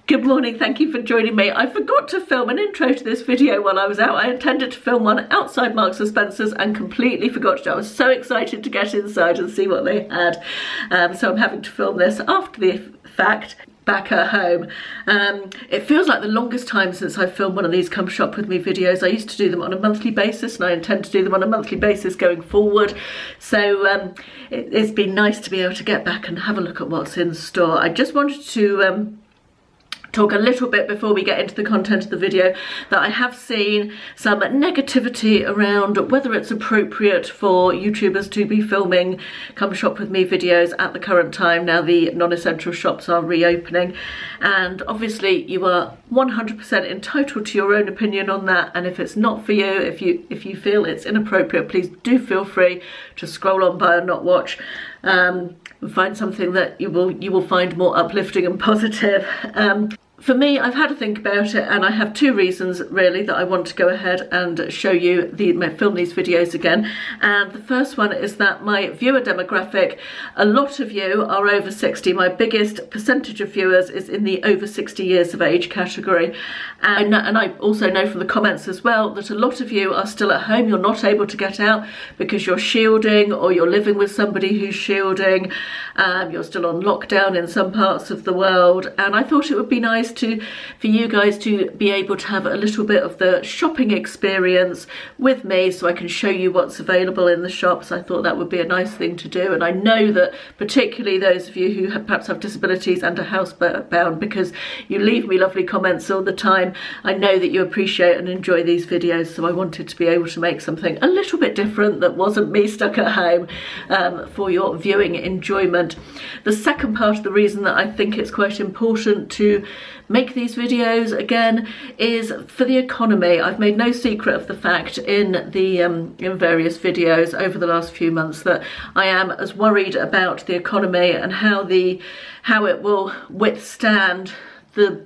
Good morning, thank you for joining me. I forgot to film an intro to this video while I was out. I intended to film one outside Marks & Spencer's and completely forgot to. I was so excited to get inside and see what they had. So I'm having to film this after the fact, back at home. It feels like the longest time since I've filmed one of these come shop with me videos. I used to do them on a monthly basis and I intend to do them on a monthly basis going forward. So it's been nice to be able to get back and have a look at what's in store. I just wanted to talk a little bit before we get into the content of the video that I have seen some negativity around whether it's appropriate for YouTubers to be filming come shop with me videos at the current time now the non-essential shops are reopening, and obviously you are 100% entitled to your own opinion on that, and if it's not for you, if you feel it's inappropriate, please do feel free to scroll on by and not watch. Find something that you will find more uplifting and positive. For me, I've had to think about it, and I have two reasons really that I want to go ahead and show you film these videos again. And the first one is that my viewer demographic, a lot of you are over 60. My biggest percentage of viewers is in the over 60 years of age category, and I also know from the comments as well that a lot of you are still at home. You're not able to get out because you're shielding or you're living with somebody who's shielding. You're still on lockdown in some parts of the world, and I thought it would be nice for you guys to be able to have a little bit of the shopping experience with me so I can show you what's available in the shops. I thought that would be a nice thing to do, and I know that particularly those of you who perhaps have disabilities and are housebound, because you leave me lovely comments all the time, I know that you appreciate and enjoy these videos, so I wanted to be able to make something a little bit different that wasn't me stuck at home for your viewing enjoyment. The second part of the reason that I think it's quite important to make these videos again is for the economy. I've made no secret of the fact in various videos over the last few months that I am as worried about the economy and how it will withstand the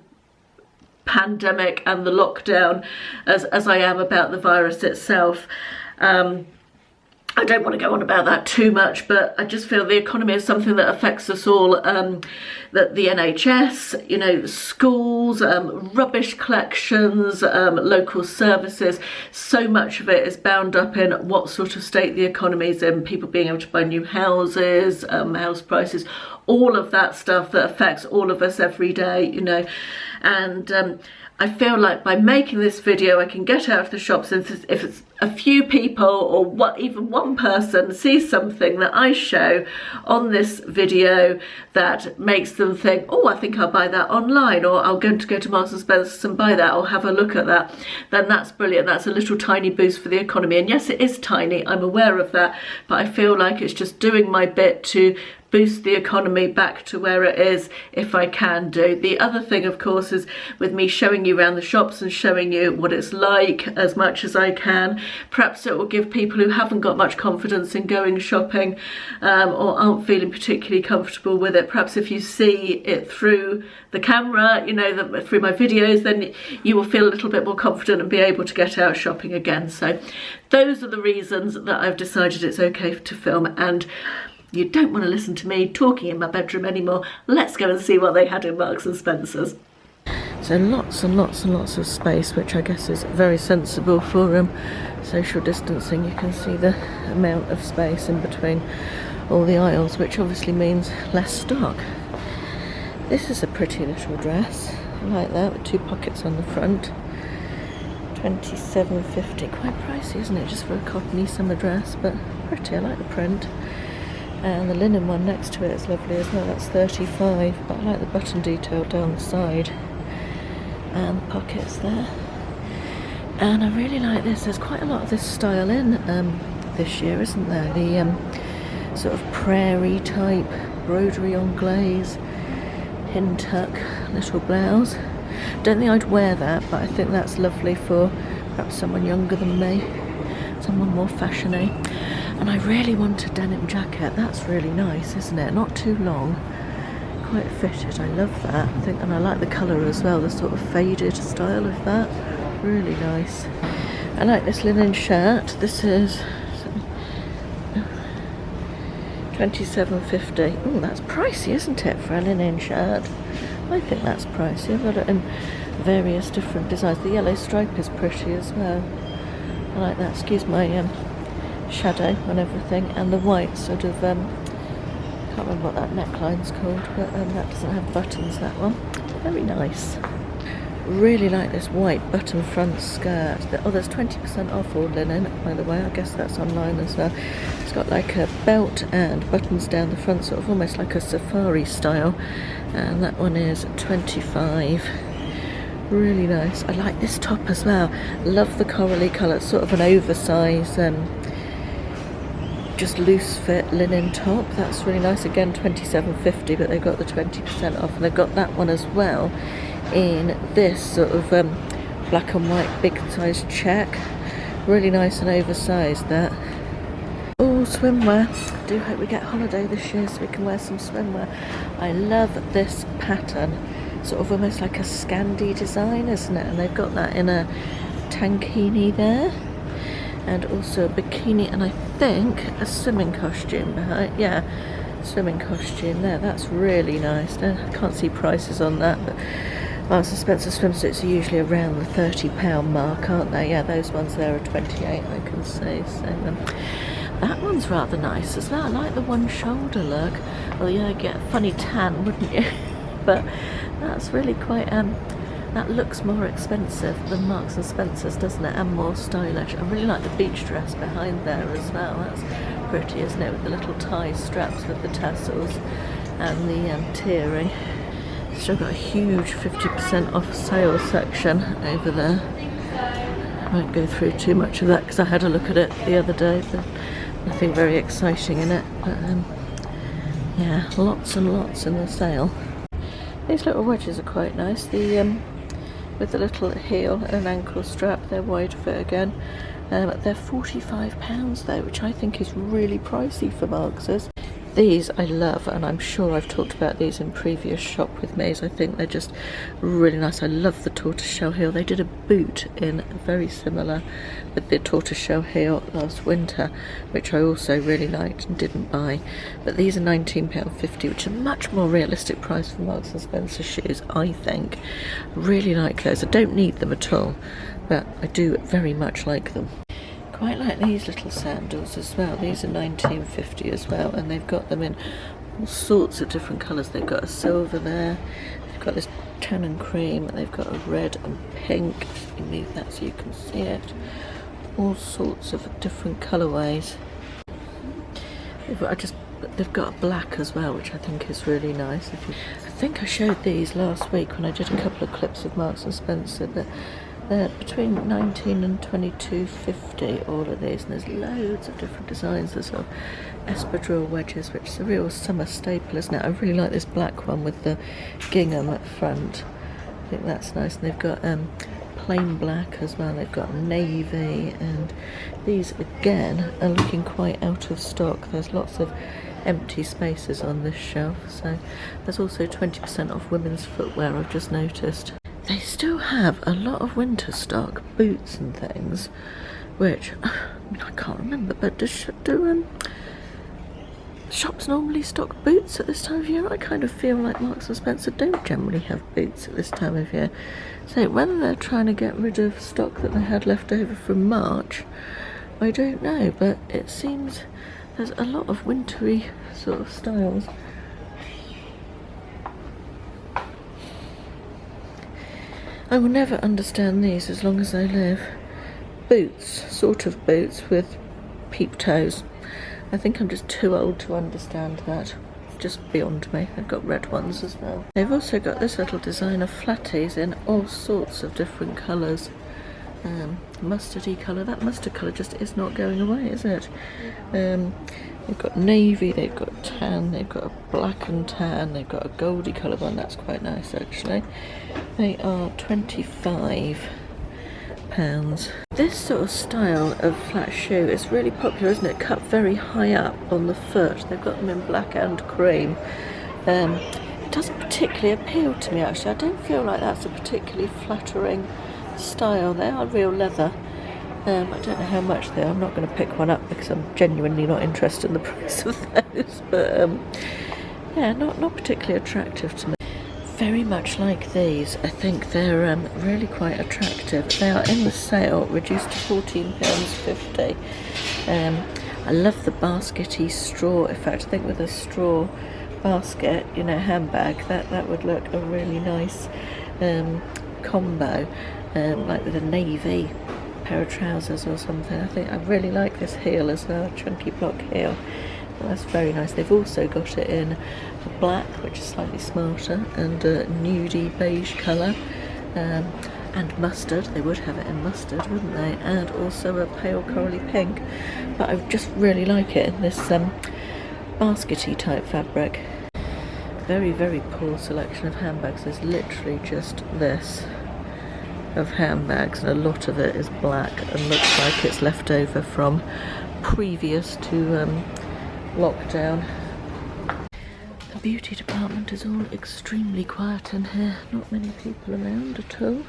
pandemic and the lockdown as I am about the virus itself. I don't want to go on about that too much, but I just feel the economy is something that affects us all. That the NHS, you know, schools, rubbish collections, local services, so much of it is bound up in what sort of state the economy is in. People being able to buy new houses, house prices, all of that stuff that affects all of us every day, you know. And I feel like by making this video I can get out of the shops, and if it's a few people or even one person sees something that I show on this video that makes them think, oh, I think I'll buy that online, or I'll go to Marks & Spencer's and buy that, or have a look at that, then that's brilliant. That's a little tiny boost for the economy. And yes, it is tiny, I'm aware of that, but I feel like it's just doing my bit to boost the economy back to where it is if I can do. The other thing, of course, is with me showing you around the shops and showing you what it's like as much as I can, perhaps it will give people who haven't got much confidence in going shopping or aren't feeling particularly comfortable with it, perhaps if you see it through the camera, you know, through my videos, then you will feel a little bit more confident and be able to get out shopping again. So those are the reasons that I've decided it's okay to film. And you don't want to listen to me talking in my bedroom anymore. Let's go and see what they had in Marks & Spencer's. So lots and lots and lots of space, which I guess is very sensible for social distancing. You can see the amount of space in between all the aisles, which obviously means less stock. This is a pretty little dress. I like that, with two pockets on the front. $27.50, quite pricey, isn't it, just for a cottony summer dress, but pretty. I like the print. And the linen one next to it is lovely as well, that's $35, but I like the button detail down the side and the pockets there. And I really like this. There's quite a lot of this style in this year, isn't there? The sort of prairie type broderie on glaze, pin tuck little blouse. Don't think I'd wear that, but I think that's lovely for perhaps someone younger than me, someone more fashiony. And I really want a denim jacket. That's really nice, isn't it? Not too long, quite fitted. I love that. I think, and I like the colour as well, the sort of faded style of that. Really nice. I like this linen shirt. This is $27.50. Oh, that's pricey, isn't it, for a linen shirt? I think that's pricey. I've got it in various different designs. The yellow stripe is pretty as well. I like that. Excuse my shadow on everything. And the white sort of, can't remember what that neckline's called, but that doesn't have buttons, that one. Very nice. Really like this white button front skirt. Oh, there's 20% off all linen, by the way. I guess that's online as well. It's got like a belt and buttons down the front, sort of almost like a safari style. And that one is 25. Really nice. I like this top as well. Love the corally colour. It's sort of an oversized, just loose fit linen top. That's really nice. Again, £27.50, but they've got the 20% off. And they've got that one as well in this sort of black and white big size check. Really nice and oversized, that. Oh, swimwear. I do hope we get holiday this year so we can wear some swimwear. I love this pattern. Sort of almost like a Scandi design, isn't it? And they've got that in a tankini there. And also a bikini, and I think a swimming costume behind. Yeah, swimming costume there. That's really nice. I can't see prices on that, but Marks & Spencer swimsuits are usually around the £30 mark, aren't they? Yeah, those ones there are 28, I can see. So that one's rather nice as well. I like the one shoulder look. Well, yeah, you'd get a funny tan, wouldn't you? But that's really quite, that looks more expensive than Marks & Spencer's, doesn't it? And more stylish. I really like the beach dress behind there as well. That's pretty, isn't it? With the little tie straps with the tassels and the tiering. Still got a huge 50% off sale section over there. I won't go through too much of that because I had a look at it the other day, but nothing very exciting in it. But yeah, lots and lots in the sale. These little wedges are quite nice. The with the little heel and ankle strap, they're wide fit again. They're £45 though, which I think is really pricey for Marks's. These I love, and I'm sure I've talked about these in previous shop with me's. I think they're just really nice. I love the tortoiseshell heel. They did a boot in very similar with the tortoiseshell heel last winter, which I also really liked and didn't buy. But these are £19.50, which is a much more realistic price for Marks & Spencer shoes, I think. Really like those. I don't need them at all, but I do very much like them. Quite like these little sandals as well. These are £19.50 as well, and they've got them in all sorts of different colours. They've got a silver there, they've got this tan and cream, and they've got a red and pink. Just move that so you can see it. All sorts of different colourways. They've got a black as well, which I think is really nice. I think I showed these last week when I did a couple of clips of Marks & Spencer. They're between £19 and £22.50, all of these, and there's loads of different designs. There's sort of espadrille wedges, which is a real summer staple, isn't it? I really like this black one with the gingham at front. I think that's nice. And they've got plain black as well. They've got navy, and these again are looking quite out of stock. There's lots of empty spaces on this shelf. So there's also 20% off women's footwear, I've just noticed. They still have a lot of winter stock, boots and things, which I can't remember, but do shops normally stock boots at this time of year? I kind of feel like Marks & Spencer don't generally have boots at this time of year. So whether they're trying to get rid of stock that they had left over from March, I don't know, but it seems there's a lot of wintry sort of styles. I will never understand these as long as I live. Boots, sort of boots with peep toes. I think I'm just too old to understand that. Just beyond me. They've got red ones as well. They've also got this little design of flatties in all sorts of different colours. Mustardy colour. That mustard colour just is not going away, is it? They've got navy, they've got tan, they've got a black and tan, they've got a goldy colour one. That's quite nice actually. They are £25. This sort of style of flat shoe is really popular, isn't it? Cut very high up on the foot. They've got them in black and cream. It doesn't particularly appeal to me actually. I don't feel like that's a particularly flattering style. They are real leather. I don't know how much they are. I'm not going to pick one up because I'm genuinely not interested in the price of those. But yeah, not particularly attractive to me. very much like these. I think they're really quite attractive. They are in the sale, reduced to £14.50. I love the baskety straw. In fact, I think with a straw basket, you know, handbag, that would look a really nice combo, like with a navy pair of trousers or something. I think I really like this heel as well, chunky block heel. That's very nice. They've also got it in black, which is slightly smarter, and a nudie beige colour, and mustard. They would have it in mustard, wouldn't they? And also a pale corally pink. But I just really like it in this baskety type fabric. Very, very poor selection of handbags. There's literally just this of handbags, and a lot of it is black and looks like it's left over from previous to lockdown. The beauty department is all extremely quiet in here. Not many people around at all.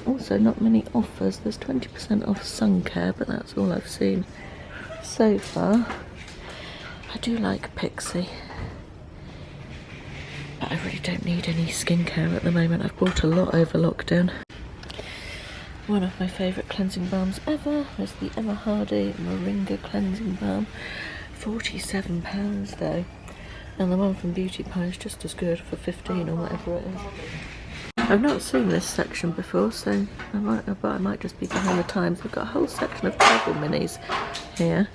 Also not many offers. There's 20% off sun care, but that's all I've seen so far. I do like Pixie, but I really don't need any skincare at the moment. I've bought a lot over lockdown. One of my favourite cleansing balms ever is the Emma Hardy Moringa cleansing balm. £47 though, and the one from Beauty Pie is just as good for 15 or whatever it is. I've not seen this section before, so I might just be behind the times. We've got a whole section of travel minis here,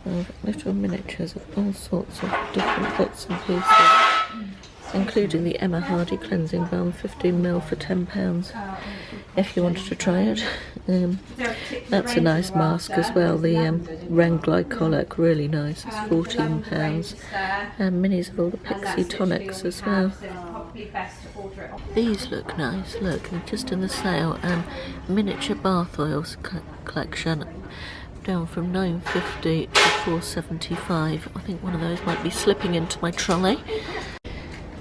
of little miniatures of all sorts of different bits and pieces, including the Emma Hardy cleansing balm, 15ml for £10 if you wanted to try it. That's a nice mask as well, the Ren Glycolic, really nice, it's £14. And minis of all the Pixie tonics as well. These look nice, look, they're just in the sale. Miniature bath oils collection, down from £9.50 to £4.75. I think one of those might be slipping into my trolley.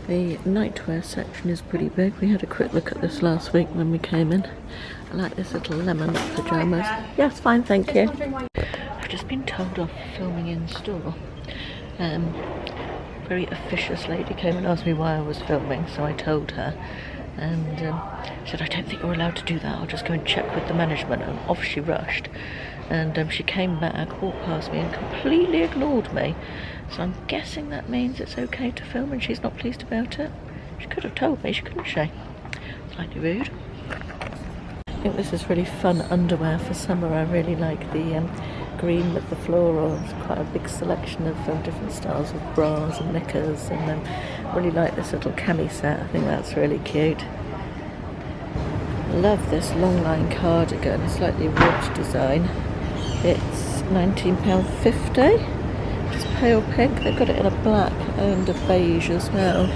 The nightwear section is pretty big. We had a quick look at this last week when we came in. I like this little lemon pyjamas. Yes, fine, thank you. I've just been told off for filming in store. Very officious lady came and asked me why I was filming, so I told her. And she said, I don't think you're allowed to do that. I'll just go and check with the management. And off she rushed. And she came back, walked past me and completely ignored me. So I'm guessing that means it's okay to film and she's not pleased about it. She could have told me, couldn't she? Slightly rude. I think this is really fun underwear for summer. I really like the green with the floral. It's quite a big selection of different styles of bras and knickers, and really like this little cami set. I think that's really cute. Love this Longline Cardigan, slightly ribbed design. It's £19.50. Just pale pink. They've got it in a black and a beige as well.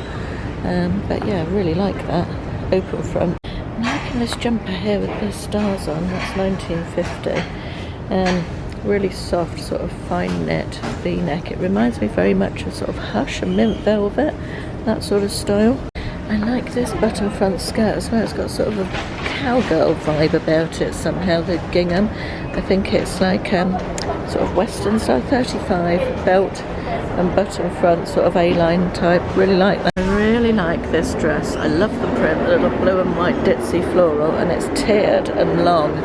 But yeah, I really like that. Open front. I'm liking this jumper here with the stars on. That's £19.50. Really soft, sort of fine knit V-neck. It reminds me very much of sort of Hush and mint velvet, that sort of style. I like this button front skirt as well. It's got sort of a cowgirl vibe about it somehow, the gingham. I think it's like sort of western style, 35 belt and button front, sort of A-line type. Really like that. I really like this dress. I love the print, the little blue and white ditzy floral, and it's tiered and long.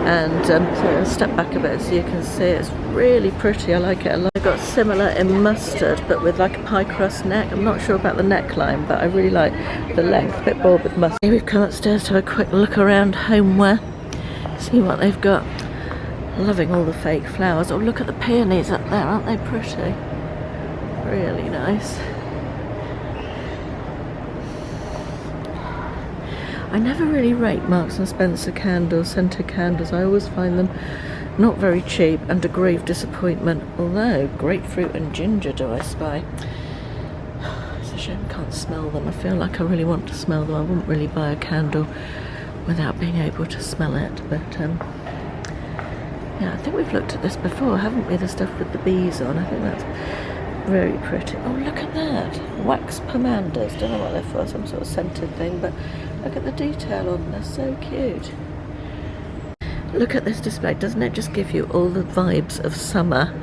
And so I'll step back a bit so you can see it's really pretty. I like it a lot. I've got similar in mustard, but with like a pie crust neck. I'm not sure about the neckline, but I really like the length, a bit bored with mustard. We've come upstairs to have a quick look around homeware, see what they've got. Loving all the fake flowers. Oh, look at the peonies up there, aren't they pretty? Really nice. I never really rate Marks and Spencer candles, scented candles. I always find them not very cheap and a grave disappointment. Although grapefruit and ginger do I spy. It's a shame I can't smell them. I feel like I really want to smell them. I wouldn't really buy a candle without being able to smell it. But yeah, I think we've looked at this before, haven't we? The stuff with the bees on. I think that's very pretty. Oh, look at that. Wax pomandas. Don't know what they're for, some sort of scented thing, but look at the detail on them. They're so cute. Look at this display. Doesn't it just give you all the vibes of summer?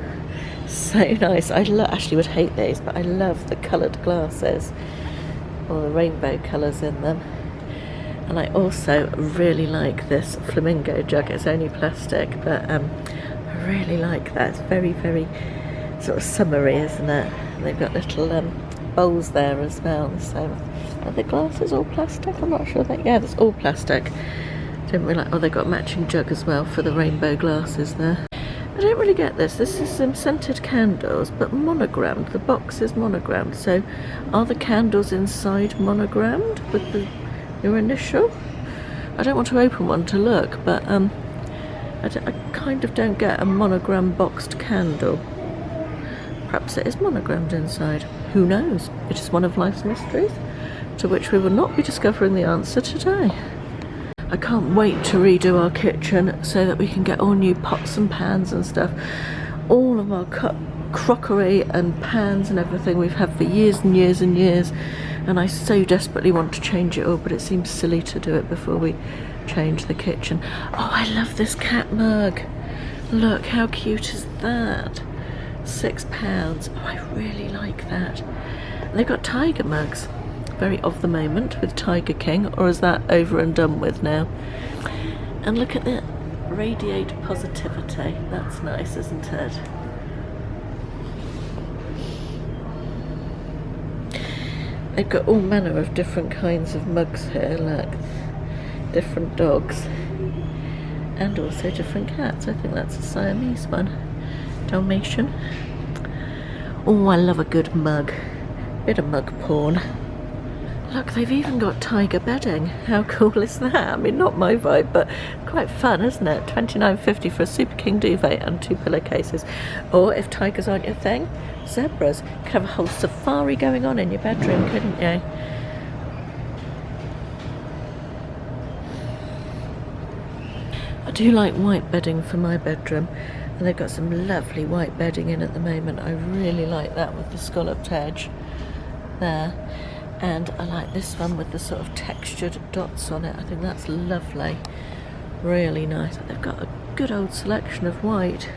So nice. I actually would hate these, but I love the coloured glasses. all the rainbow colours in them. And I also really like this flamingo jug. It's only plastic, but I really like that. It's very, very sort of summery, isn't it? And they've got little bowls there as well. So are the glasses all plastic? I'm not sure that. Yeah, that's all plastic. Didn't realise. Oh, they've got a matching jug as well for the rainbow glasses there. I don't really get this. This is some scented candles, but monogrammed. The box is monogrammed. So are the candles inside monogrammed with your initial? I don't want to open one to look, but I kind of don't get a monogram boxed candle. Perhaps it is monogrammed inside. Who knows? It is one of life's mysteries, to which we will not be discovering the answer today. I can't wait to redo our kitchen so that we can get all new pots and pans and stuff. All of our crockery and pans and everything we've had for years and years and years, and I so desperately want to change it all, but it seems silly to do it before we change the kitchen. Oh, I love this cat mug. Look, how cute is that? £6. Oh, I really like that. And they've got tiger mugs. Very of the moment with Tiger King, or is that over and done with now? And look at the radiate positivity. That's nice, isn't it? They've got all manner of different kinds of mugs here, like different dogs and also different cats. I think that's a Siamese one. Dalmatian. Oh, I love a good mug. Bit of mug porn. Look, they've even got tiger bedding. How cool is that? I mean, not my vibe, but quite fun, isn't it? £29.50 for a Super King duvet and 2 pillowcases. Or if tigers aren't your thing, zebras. You could have a whole safari going on in your bedroom, couldn't you? I do like white bedding for my bedroom, and they've got some lovely white bedding in at the moment. I really like that with the scalloped edge there. And I like this one with the sort of textured dots on it. I think that's lovely. Really nice. They've got a good old selection of white,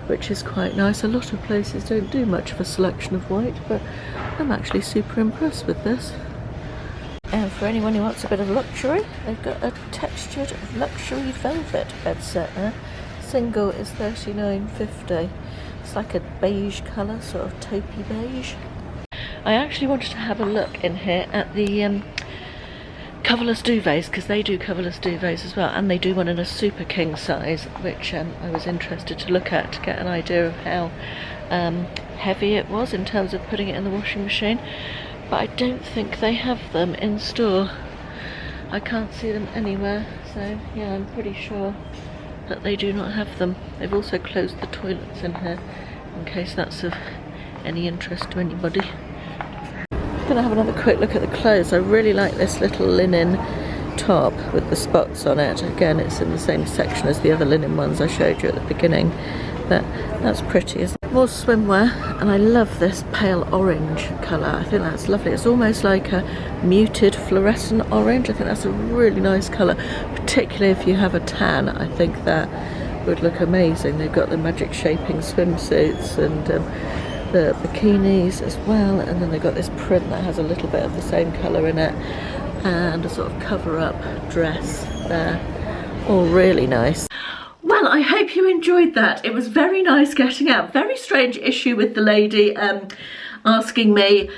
which is quite nice. A lot of places don't do much of a selection of white, but I'm actually super impressed with this. And for anyone who wants a bit of luxury, they've got a textured luxury velvet bed set there. Single is £39.50. It's like a beige colour, sort of taupey beige. I actually wanted to have a look in here at the coverless duvets, because they do coverless duvets as well, and they do one in a super king size, which I was interested to look at to get an idea of how heavy it was in terms of putting it in the washing machine. But I don't think they have them in store. I can't see them anywhere, so yeah, I'm pretty sure that they do not have them. They've also closed the toilets in here, in case that's of any interest to anybody. I'm going to have another quick look at the clothes. I really like this little linen top with the spots on it. Again, it's in the same section as the other linen ones I showed you at the beginning, but that's pretty, isn't it? More swimwear, and I love this pale orange colour. I think that's lovely. It's almost like a muted fluorescent orange. I think that's a really nice colour, particularly if you have a tan. I think that would look amazing. They've got the magic shaping swimsuits and the bikinis as well, and then they've got this print that has a little bit of the same colour in it, and a sort of cover-up dress there. All really nice. Well, I hope you enjoyed that. It was very nice getting out. Very strange issue with the lady asking me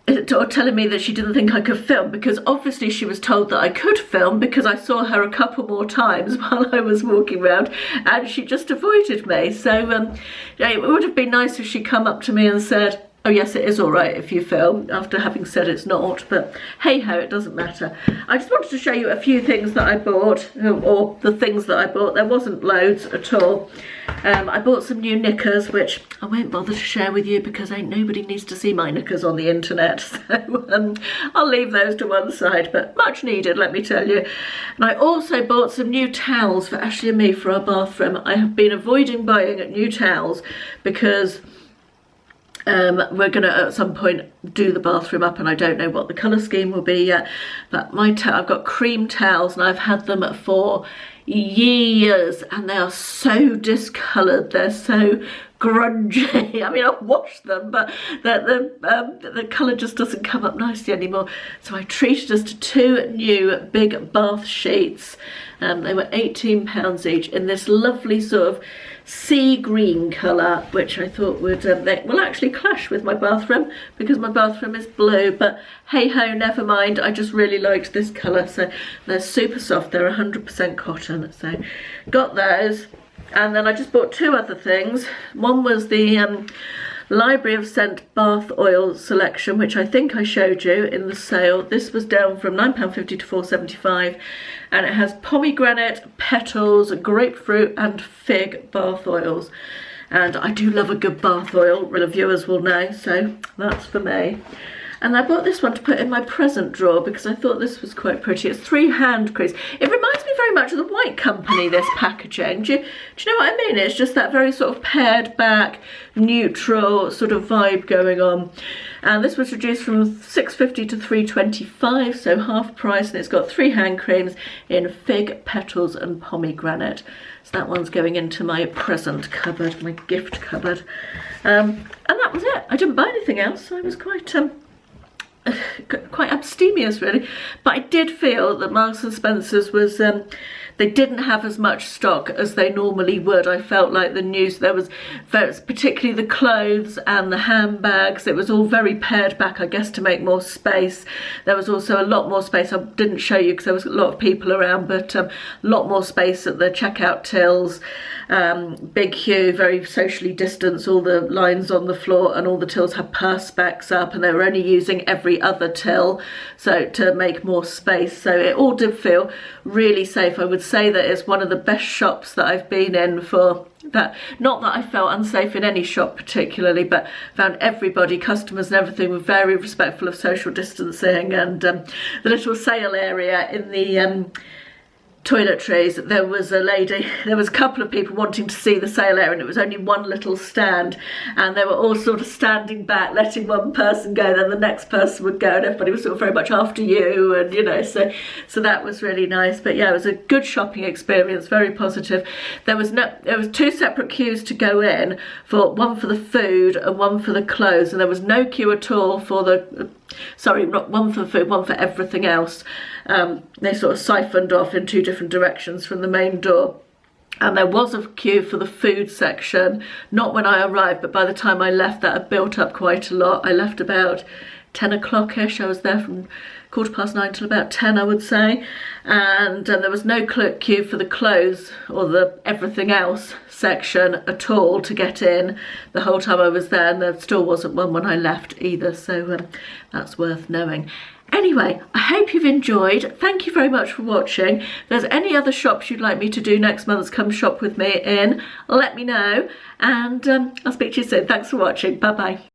or telling me that she didn't think I could film, because obviously she was told that I could film because I saw her a couple more times while I was walking around, and she just avoided me. So yeah, it would have been nice if she'd come up to me and said, oh yes, it is all right if you film, after having said it's not, but hey ho, it doesn't matter. I just wanted to show you a few things that I bought, or the things that I bought. There wasn't loads at all. I bought some new knickers, which I won't bother to share with you because ain't nobody needs to see my knickers on the internet, so I'll leave those to one side, but much needed, let me tell you. And I also bought some new towels for Ashley and me for our bathroom. I have been avoiding buying new towels because we're going to at some point do the bathroom up, and I don't know what the colour scheme will be yet, but I've got cream towels and I've had them for years and they are so discoloured. They're so grungy. I mean, I've washed them, but the colour just doesn't come up nicely anymore. So I treated us to 2 new big bath sheets. They were £18 each in this lovely sort of sea green colour, which I thought would they will actually clash with my bathroom because my bathroom is blue, but hey ho, never mind. I just really liked this colour. So they're super soft, they're 100% cotton, so got those. And then I just bought 2 other things. One was the Library of Scent bath oil selection, which I think I showed you in the sale. This was down from £9.50 to £4.75, and it has pomegranate, petals, grapefruit and fig bath oils. And I do love a good bath oil, the viewers will know, so that's for me. And I bought this one to put in my present drawer because I thought this was quite pretty. It's 3 hand creams. It reminds me very much of the White Company, this packaging. Do you know what I mean? It's just that very sort of pared back, neutral sort of vibe going on. And this was reduced from £6.50 to £3.25, so half price. And it's got 3 hand creams in fig, petals and pomegranate. So that one's going into my present cupboard, my gift cupboard. And that was it. I didn't buy anything else, so I was quite abstemious really, but I did feel that Marks and Spencer's was they didn't have as much stock as they normally would. I felt like the news, there was particularly the clothes and the handbags, it was all very pared back, I guess, to make more space. There was also a lot more space, I didn't show you because there was a lot of people around, but a lot more space at the checkout tills. Big queue, very socially distanced, all the lines on the floor, and all the tills had perspex up, and they were only using every other till so to make more space. So it all did feel really safe. I would say that it's one of the best shops that I've been in for that. Not that I felt unsafe in any shop particularly, but found everybody, customers and everything, were very respectful of social distancing. And the little sale area in the toiletries, there was a couple of people wanting to see the sale area, and it was only one little stand, and they were all sort of standing back, letting one person go, then the next person would go, and everybody was sort of very much after you, and you know, so that was really nice. But yeah, it was a good shopping experience, very positive. There was 2 separate queues to go in, for one for the food and one for the clothes, and there was no queue at all for the sorry, not one for the food, one for everything else. They sort of siphoned off in 2 different directions from the main door. And there was a queue for the food section, not when I arrived, but by the time I left, that had built up quite a lot. I left about 10 o'clock-ish. I was there from 9:15 till about 10, I would say. And there was no queue for the clothes or the everything else section at all to get in the whole time I was there, and there still wasn't one when I left either, so that's worth knowing. Anyway, I hope you've enjoyed. Thank you very much for watching. If there's any other shops you'd like me to do next month, come shop with me in, let me know, and I'll speak to you soon. Thanks for watching. Bye bye.